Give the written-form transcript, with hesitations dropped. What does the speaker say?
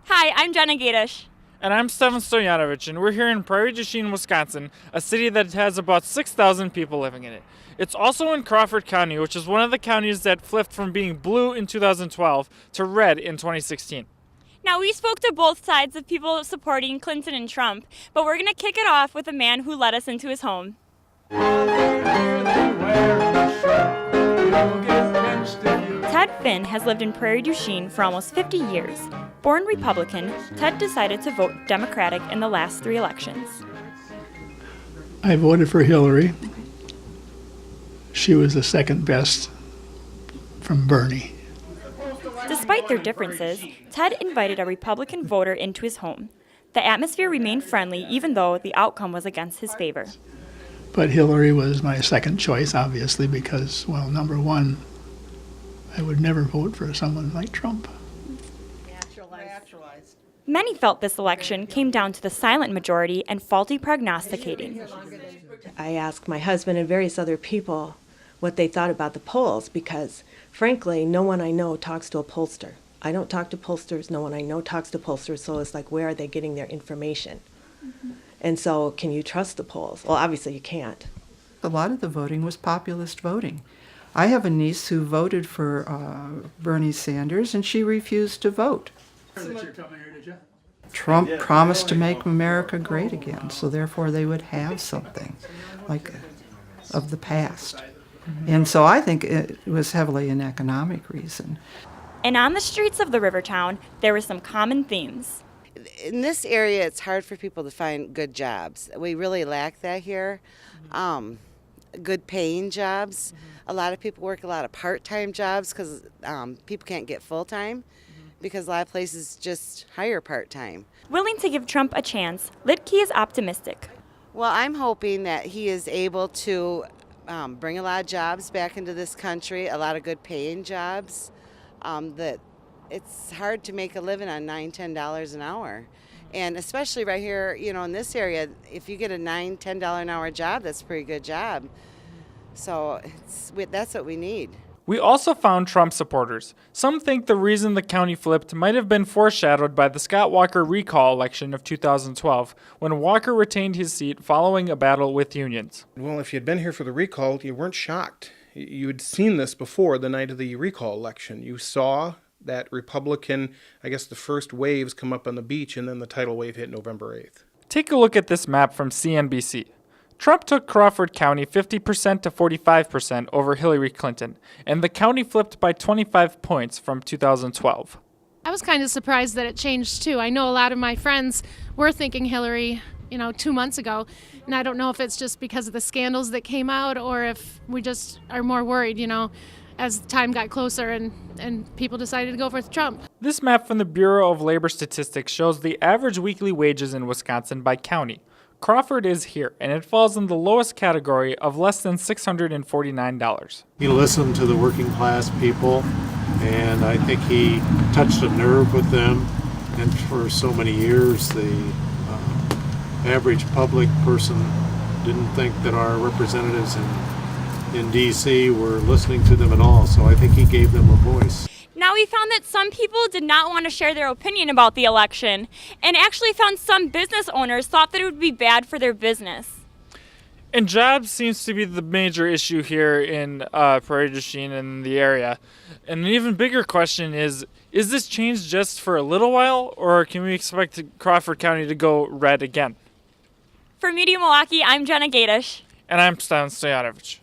Hi, I'm Jenna Gaidosh. And I'm Stevan Stojanovic, and we're here in Prairie du Chien, Wisconsin, a city that has about 6,000 people living in it. It's also in Crawford County, which is one of the counties that flipped from being blue in 2012 to red in 2016. Now, we spoke to both sides of people supporting Clinton and Trump, but we're going to kick it off with a man who let us into his home. Ted Finn has lived in Prairie du Chien for almost 50 years. Born Republican, Ted decided to vote Democratic in the last 3 elections. I voted for Hillary. She was the second best from Bernie. Despite their differences, Ted invited a Republican voter into his home. The atmosphere remained friendly even though the outcome was against his favor. But Hillary was my second choice, obviously, because, well, number one, I would never vote for someone like Trump. Many felt this election came down to the silent majority and faulty prognosticating. I asked my husband and various other people what they thought about the polls because, frankly, no one I know talks to a pollster. I don't talk to pollsters. No one I know talks to pollsters, so it's like, where are they getting their information? And so, can you trust the polls? Well, obviously you can't. A lot of the voting was populist voting. I have a niece who voted for Bernie Sanders, and she refused to vote. Trump promised to make America great again, so therefore they would have something like of the past. And so I think it was heavily an economic reason. And on the streets of the river town, there were some common themes. In this area, it's hard for people to find good jobs. We really lack that here. Good paying jobs. A lot of people work a lot of part-time jobs because people can't get full-time because a lot of places just hire part-time. Willing to give Trump a chance, Luedtke is optimistic. Well, I'm hoping that he is able to bring a lot of jobs back into this country, a lot of good paying jobs. That it's hard to make a living on $9, $10 an hour. And especially right here, in this area, if you get a $9, $10 an hour job, that's a pretty good job. So that's what we need. We also found Trump supporters. Some think the reason the county flipped might have been foreshadowed by the Scott Walker recall election of 2012, when Walker retained his seat following a battle with unions. Well, if you'd been here for the recall, you weren't shocked. You had seen this before the night of the recall election. You saw that Republican, the first waves come up on the beach, and then the tidal wave hit November 8th. Take a look at this map from CNBC. Trump took Crawford County 50% to 45% over Hillary Clinton, and the county flipped by 25 points from 2012. I was kind of surprised that it changed too. I know a lot of my friends were thinking Hillary, 2 months ago, and I don't know if it's just because of the scandals that came out or if we just are more worried, as time got closer and people decided to go for Trump. This map from the Bureau of Labor Statistics shows the average weekly wages in Wisconsin by county. Crawford is here, and it falls in the lowest category of less than $649. He listened to the working class people, and I think he touched a nerve with them. And for so many years, the average public person didn't think that our representatives in D.C. were listening to them at all, so I think he gave them a voice. Now we found that some people did not want to share their opinion about the election, and actually found some business owners thought that it would be bad for their business. And jobs seems to be the major issue here in Prairie du Chien and the area. And an even bigger question is this change just for a little while, or can we expect Crawford County to go red again? For Media Milwaukee, I'm Jenna Gaidosh. And I'm Stevan Stojanovic.